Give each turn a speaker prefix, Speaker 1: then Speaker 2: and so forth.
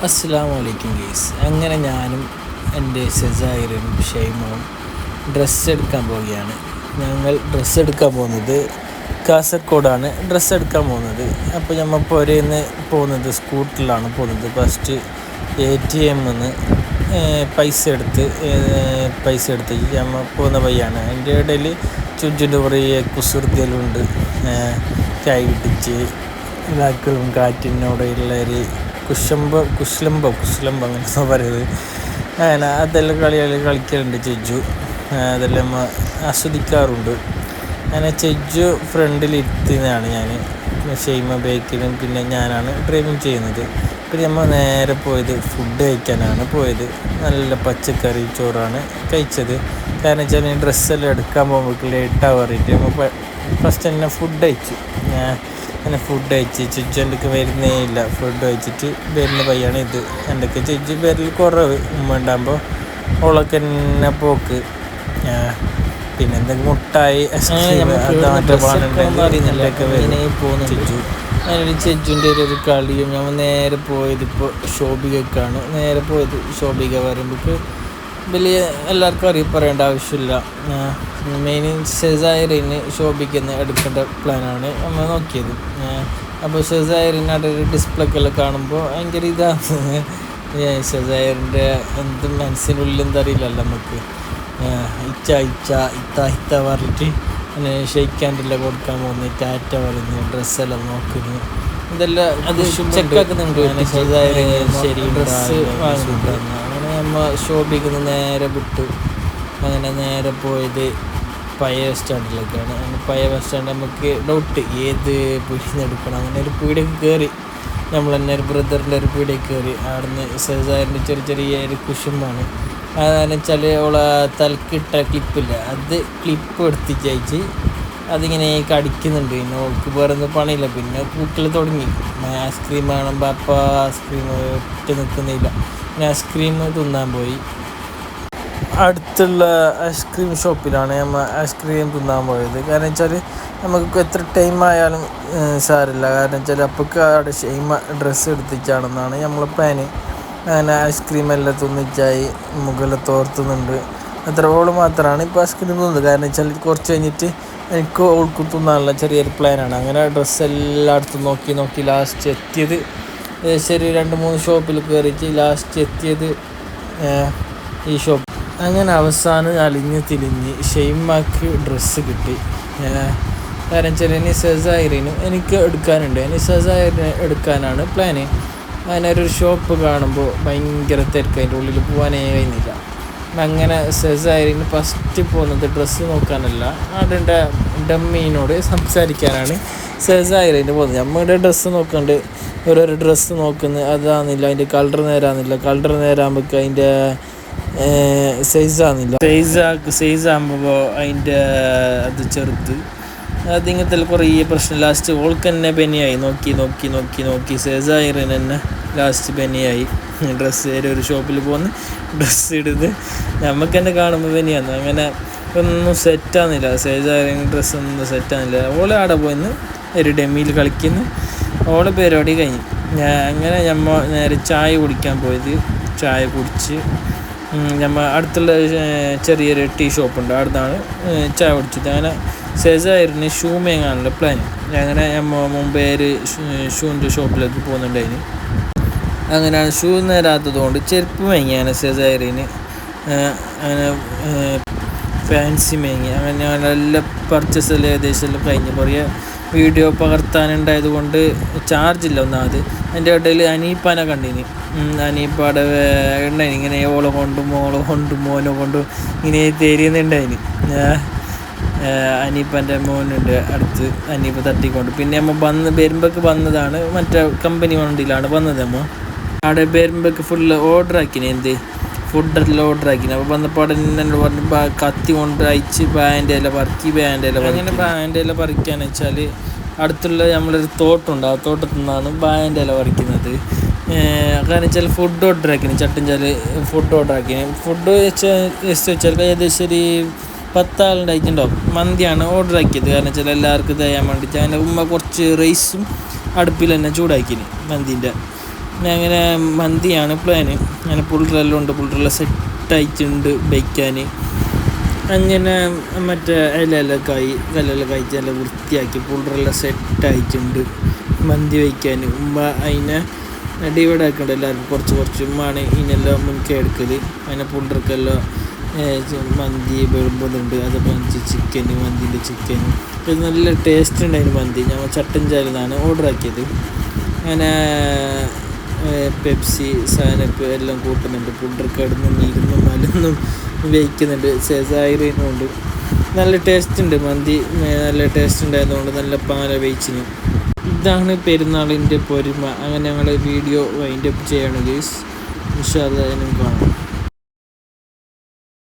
Speaker 1: അസ്സലാമു അലൈക്കും ഗൈസ്. അങ്ങനെ ഞാനും എൻ്റെ സെസായിരും ഷൈമവും ഡ്രസ്സ് എടുക്കാൻ പോവുകയാണ്. ഞങ്ങൾ ഡ്രസ്സ് എടുക്കാൻ പോകുന്നത് കാസർഗോഡാണ് ഡ്രസ്സ് എടുക്കാൻ പോകുന്നത്. അപ്പോൾ നമ്മൾ പുരയിൽനിന്ന് പോകുന്നത് സ്കൂട്ടറിലാണ് പോകുന്നത്. ഫസ്റ്റ് ATM പൈസ എടുത്ത് നമ്മൾ പോകുന്ന വഴിയാണ്. അതിൻ്റെ ഇടയിൽ ചുഞ്ചിൻ്റെ കുറേ കുസൃതികളുണ്ട്. കൈ പിടിച്ച് ഇതാക്കലും കാറ്റിനോടെയുള്ളൊരു കുശലംബം അങ്ങനത്തെ പറയുന്നത്. അങ്ങനെ അതെല്ലാം കളിക്കലുണ്ട് ചെജ്ജു. അതെല്ലാം നമ്മൾ ആസ്വദിക്കാറുണ്ട്. അങ്ങനെ ചെജ്ജു ഫ്രണ്ടിലിരുത്തുന്നതാണ് ഞാൻ, ഷെയ്മ ബേക്കിലും, പിന്നെ ഞാനാണ് ഡ്രൈവിങ് ചെയ്യുന്നത്. പിന്നെ നമ്മൾ നേരെ പോയത് ഫുഡ് കഴിക്കാനാണ് പോയത്. നല്ല പച്ചക്കറി ചോറാണ് കഴിച്ചത്. കാരണം വെച്ചാൽ ഡ്രസ്സെല്ലാം എടുക്കാൻ പോകുമ്പോൾ ലേറ്റാകാൻ പറഞ്ഞിട്ട് നമ്മൾ ഫസ്റ്റ് തന്നെ ഫുഡ് കഴിച്ചു. അങ്ങനെ ഫുഡ് കഴിച്ച് ചുഞ്ചൻ്റെക്ക് വരുന്നേ ഇല്ല. ഫുഡ് കഴിച്ചിട്ട് വരുന്ന പയ്യാണ് ഇത്. എൻ്റെയൊക്കെ ചെജ്ജ് വരൽ കുറവ്. ഉമ്മ ഉണ്ടാകുമ്പോൾ ഓളൊക്കെ തന്നെ പോക്ക്. പിന്നെ എന്തെങ്കിലും മുട്ടായി ചെജ്ജു. അതിനൊരു ചെജ്ജുൻ്റെ ഒരു കളിയും. നമ്മൾ നേരെ പോയത് ഇപ്പോൾ ഷോബികക്കാണ് നേരെ പോയത്. ഷോബിക പറയുമ്പോൾ വലിയ എല്ലാവർക്കും പറയേണ്ട ആവശ്യമില്ല. മെയിൻ സെസായറിന് ഷോബിക്കുന്ന എടുക്കേണ്ട പ്ലാനാണ് നമ്മൾ നോക്കിയത്. അപ്പോൾ സെസായറിന് അവിടെ ഒരു ഡിസ്പ്ലേക്കെല്ലാം കാണുമ്പോൾ ഭയങ്കര ഇതാണ്. സെസായറിൻ്റെ എന്ത് മനസ്സിനുള്ളിൽ എന്തറിയില്ലല്ലോ നമുക്ക്. ഇത്ത പറഞ്ഞിട്ട് ഷെയ്ക്കാൻ്റെല്ലാം കൊടുക്കാൻ പോകുന്നു, ടാറ്റ പറയുന്നു, ഡ്രസ്സെല്ലാം നോക്കുന്നു. ഇതെല്ലാം അത് ചെക്കാക്കുന്നുണ്ട്. ശരി ഡ്രസ്സ് വാങ്ങുന്നുണ്ടായിരുന്നു. അങ്ങനെ നമ്മൾ ഷോപ്പിൽ നേരെ വിട്ടു. അങ്ങനെ നേരെ പോയത് പഴയ ബസ് സ്റ്റാൻഡിലേക്കാണ്. അങ്ങനെ പഴയ ബസ് സ്റ്റാൻഡ് നമുക്ക് ഡൗട്ട് ഏത് പീടിയിൽ എടുക്കണം. അങ്ങനെ ഒരു പീടിയൊക്കെ കയറി. നമ്മൾ തന്നെ ഒരു ബ്രദറിൻ്റെ ഒരു പീടിയൊക്കെ കയറി. അവിടുന്ന് സെസാറിൻ്റെ ചെറിയ ഒരു കുശുമ്പാണ്. അതെന്ന് വെച്ചാൽ ഓളെ തലക്കിട്ട ക്ലിപ്പില്ല, അത് ക്ലിപ്പ് എടുത്തിച്ച് അതിങ്ങനെ കടിക്കുന്നുണ്ട്. പിന്നെ ഓൾക്ക് വേറൊന്നും പണിയില്ല. പിന്നെ പൂക്കൾ തുടങ്ങി. ഐസ്ക്രീം കാണുമ്പോൾ അപ്പോൾ ഐസ്ക്രീം ഒറ്റ നിൽക്കുന്നില്ല. പിന്നെ ഐസ്ക്രീം തിന്നാൻ പോയി. അടുത്തുള്ള ഐസ്ക്രീം ഷോപ്പിലാണ് നമ്മൾ ഐസ്ക്രീം തിന്നാൻ പോയത്. കാരണം വെച്ചാൽ നമുക്ക് എത്ര ടൈം ആയാലും സാരമില്ല. കാരണം വെച്ചാൽ അപ്പോഴേക്ക് അവിടെ ഷെയ്മ ഡ്രസ്സ് എടുത്തിച്ചാണെന്നാണ് നമ്മളെ പ്ലാന്. അങ്ങനെ ഐസ്ക്രീം എല്ലാം തിന്നിച്ചായി മുകളിൽ തോർത്തുന്നുണ്ട്. അത്ര ഓള് മാത്രമാണ് ഇപ്പോൾ ഐസ്ക്രീം തിന്നത്. കാരണം വെച്ചാൽ കുറച്ച് കഴിഞ്ഞിട്ട് എനിക്ക് ഓൾക്ക് തിന്നാനുള്ള ചെറിയൊരു പ്ലാനാണ്. അങ്ങനെ ഡ്രസ്സ് എല്ലായിടത്തും നോക്കി ലാസ്റ്റ് എത്തിയത് ശരി 2-3 ഷോപ്പിൽ കയറിയിട്ട് ലാസ്റ്റ് എത്തിയത് ഈ ഷോപ്പ്. അങ്ങനെ അവസാനം അലിഞ്ഞ് തിരിഞ്ഞ് ഷെയ്മാക്ക് ഡ്രസ്സ് കിട്ടി. കാരണം വെച്ചാൽ ഇനി സെസായറിനും എനിക്ക് എടുക്കാനുണ്ട്. ഇനി സെസായറിന് എടുക്കാനാണ് പ്ലാന്. അങ്ങനെ ഒരു ഷോപ്പ് കാണുമ്പോൾ ഭയങ്കര തിരക്ക്, അതിൻ്റെ ഉള്ളിൽ പോകാനേ കഴിയുന്നില്ല. അങ്ങനെ സെസായറിന് ഫസ്റ്റ് പോകുന്നത് ഡ്രസ്സ് നോക്കാനല്ല, അവിടെ ഡമ്മീനോട് സംസാരിക്കാനാണ് സെസായറിന് പോകുന്നത്. നമ്മുടെ ഡ്രസ്സ് നോക്കാണ്ട് ഓരോരോ ഡ്രസ്സ് നോക്കുന്നത് അതാകുന്നില്ല, അതിൻ്റെ കളർ നേരാകുമ്പോൾ അതിൻ്റെ സൈസാകുമ്പോൾ അതിൻ്റെ അത് ചെറുത്ത് അതിങ്ങനത്തെ കുറേ പ്രശ്നം. ലാസ്റ്റ് ഓൾക്ക് തന്നെ പനിയായി. നോക്കി സെസായറിന് തന്നെ ലാസ്റ്റ് പനിയായി. ഡ്രസ്സ് ഒരു ഷോപ്പിൽ പോകുന്ന ഡ്രസ്സ് ഇടുന്നത് നമുക്ക് തന്നെ കാണുമ്പോൾ പനിയാന്ന്. അങ്ങനെ ഒന്നും സെറ്റാകുന്നില്ല. സെസായറിന് ഡ്രസ്സൊന്നും സെറ്റാകുന്നില്ല. ഓളെ അവിടെ പോയിന്ന് ഒരു ഡെമ്മിയിൽ കളിക്കുന്നു. ഓളെ പരിപാടി കഴിഞ്ഞു. അങ്ങനെ നമ്മൾ നേരെ ചായ കുടിക്കാൻ പോയത്. ചായ കുടിച്ച് നമ്മൾ അടുത്തുള്ള ചെറിയൊരു ടീ ഷോപ്പുണ്ട്, അവിടുന്നാണ് ചായ കുടിച്ചത്. അങ്ങനെ സെസായറിന് ഷൂ മേങ്ങാനുള്ള പ്ലാൻ. അങ്ങനെ നമ്മൾ മുമ്പേ ഒരു ഷൂവിൻ്റെ ഷോപ്പിലേക്ക് പോകുന്നുണ്ടായിന്. അങ്ങനെ ഷൂ നേരാത്തത് കൊണ്ട് ചെരുപ്പ് മേങ്ങിയാണ് സെസായറിന്. അങ്ങനെ ഫാൻസി മേങ്ങി. അങ്ങനെ ഞങ്ങളെല്ലാം പർച്ചേസ് എല്ലാം ഏകദേശം കഴിഞ്ഞ്. കുറേ വീഡിയോ പകർത്താനുണ്ടായത് കൊണ്ട് ചാർജില്ല ഒന്നാമത്. അതിൻ്റെ ഇടയിൽ അനീപ്പാനെ കണ്ടിന്. അനീപ്പാടെ ഉണ്ടായിന് ഇങ്ങനെ ഓളെ കൊണ്ടും മോനെ കൊണ്ടും ഇങ്ങനെ തരുന്നുണ്ടായിന്. അനീപ്പൻ്റെ മോനുണ്ട് അടുത്ത്. അനീപ്പ തട്ടിക്കൊണ്ട് പിന്നെ നമ്മൾ വരുമ്പോഴേക്ക് വന്നതാണ് മറ്റേ കമ്പനി വണ്ടിയിലാണ് വന്നത്. നമ്മൾ അവിടെ വരുമ്പോഴേക്ക് ഫുള്ള് ഓർഡറാക്കിന്, ഫുഡെല്ലാം ഓർഡറാക്കിന്. അപ്പോൾ വന്നപ്പോൾ എന്നോട് പറഞ്ഞ് കത്തി കൊണ്ട് അയച്ച് ബാൻ്റെ ഇല അങ്ങനെ ബാൻ്റെ ഇല പറിക്കാന്ന് വെച്ചാൽ അടുത്തുള്ള നമ്മളൊരു തോട്ടമുണ്ട്, ആ തോട്ടത്തിൽ നിന്നാണ് ബാൻ്റെ ഇല പറിക്കുന്നത്. കാരണം വെച്ചാൽ ഫുഡ് ഓർഡറാക്കിന്, ചട്ടഞ്ചാല് ഫുഡ് ഓർഡറാക്കിന്. ഫുഡ് വെച്ചാൽ ഏകദേശം ഒരു 10 ആളുണ്ടായിട്ടുണ്ടാവും. മന്തിയാണ് ഓർഡറാക്കിയത്. കാരണം വെച്ചാൽ എല്ലാവർക്കും തയ്യാൻ വേണ്ടിയിട്ട്. അങ്ങനെ ഉമ്മ കുറച്ച് റൈസും അടുപ്പിൽ തന്നെ ചൂടാക്കിന് മന്തിൻ്റെ. അങ്ങനെ മന്തിയാണ് പ്ലാന്. അങ്ങനെ പുള്ളറെല്ലാം ഉണ്ട്, പുള്ളറെല്ലാം സെറ്റായിട്ടുണ്ട് വയ്ക്കാൻ. അങ്ങനെ മറ്റേ ഇലയെല്ലാം കല്ലെല്ലാം കഴിച്ച് നല്ല വൃത്തിയാക്കി പുള്ളറെല്ലാം സെറ്റായിട്ടുണ്ട് മന്തി വയ്ക്കാൻ. ഉമ്മ അതിനെ ഡിവൈഡ് ആക്കുന്നുണ്ട് എല്ലാവർക്കും കുറച്ച് ഉമ്മാണ് ഇതിനെല്ലാം മുൻകൈ എടുക്കൽ. അതിനെ പുള്ളർക്കെല്ലാം മന്തി വിളമ്പുന്നുണ്ട്. അതേപോലെ ചിക്കന്, മന്തിൻ്റെ ചിക്കന് ഇത് നല്ല ടേസ്റ്റ് ഉണ്ടായിരുന്നു മന്തി. ഞങ്ങൾ ചട്ടഞ്ചാലിൽ നിന്നാണ് ഓർഡർ ആക്കിയത്. അങ്ങനെ പെപ്സി സാധനപ്പ് എല്ലാം കൂട്ടുന്നുണ്ട്. പുള്ളർക്ക് കിടന്നും ഇരുന്നും മലന്നും വയ്ക്കുന്നുണ്ട്. സെസായിരിനുണ്ട്. നല്ല ടേസ്റ്റ് ഉണ്ട് മന്തി, നല്ല ടേസ്റ്റ് ഉണ്ടായതുകൊണ്ട് നല്ല പാല വയ്ച്ചിന്. ഇതാണ് പെരുന്നാളിൻ്റെ പൊരുമ. അങ്ങനെ ഞങ്ങൾ വീഡിയോ വൈൻഡപ്പ് ചെയ്യണം ഗൈസ്. ഇൻഷാ അല്ലാഹ് കാണാം.